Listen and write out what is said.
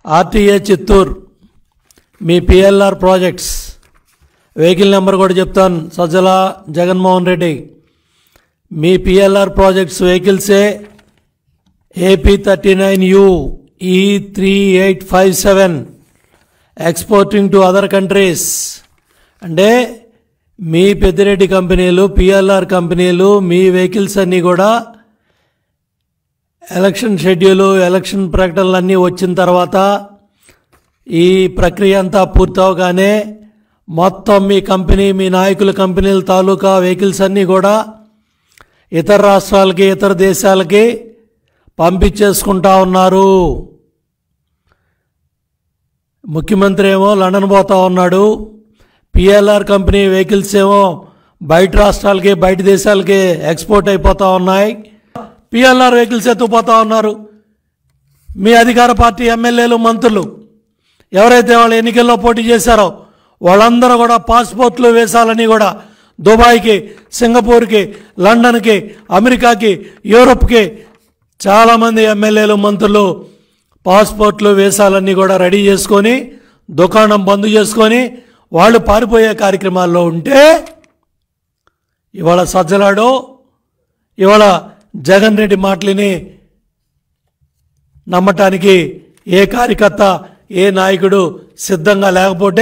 RTA Chittoor మీ PLR projects vehicle number కూడా చెప్తాను. సజ్జల జగన్మోహన్ రెడ్డి మీ పిఎల్ఆర్ ప్రాజెక్ట్స్ వెహికల్సే AP39U E3857 exporting to other countries. అంటే మీ పెద్దిరెడ్డి కంపెనీలు, పిఎల్ఆర్ కంపెనీలు, మీ వెహికల్స్ అన్నీ కూడా ఎలక్షన్ షెడ్యూలు, ఎలక్షన్ ప్రకటనలు అన్నీ వచ్చిన తర్వాత ఈ ప్రక్రియ అంతా పూర్తవగానే మొత్తం మీ కంపెనీ, మీ నాయకుల కంపెనీల తాలూకా వెహికల్స్ అన్నీ కూడా ఇతర రాష్ట్రాలకి, ఇతర దేశాలకి పంపించేసుకుంటా ఉన్నారు. ముఖ్యమంత్రి ఏమో లండన్ పోతా ఉన్నాడు. పిఎల్ఆర్ కంపెనీ వెహికల్స్ ఏమో బయట రాష్ట్రాలకి, బయట దేశాలకి ఎక్స్పోర్ట్ అయిపోతూ ఉన్నాయి. పిఎల్ఆర్ వెహికల్స్ ఎత్తుకుపోతూ ఉన్నారు. మీ అధికార పార్టీ ఎమ్మెల్యేలు, మంత్రులు ఎవరైతే వాళ్ళు ఎన్నికల్లో పోటీ చేశారో వాళ్ళందరూ కూడా పాస్పోర్ట్లు వేసాలని కూడా దుబాయ్కి, సింగపూర్కి, లండన్కి, అమెరికాకి, యూరోప్కి చాలామంది ఎమ్మెల్యేలు, మంత్రులు పాస్పోర్ట్లు వేసాలన్నీ కూడా రెడీ చేసుకొని దుకాణం బంద్ చేసుకొని వాళ్ళు పారిపోయే కార్యక్రమాల్లో ఉంటే ఇవాళ సజ్జలాడు, ఇవాళ జగన్ రెడ్డి మాటలని నమ్మటానికి ఏ కార్యకర్త, ఏ నాయకుడు సిద్ధంగా లేకపోతే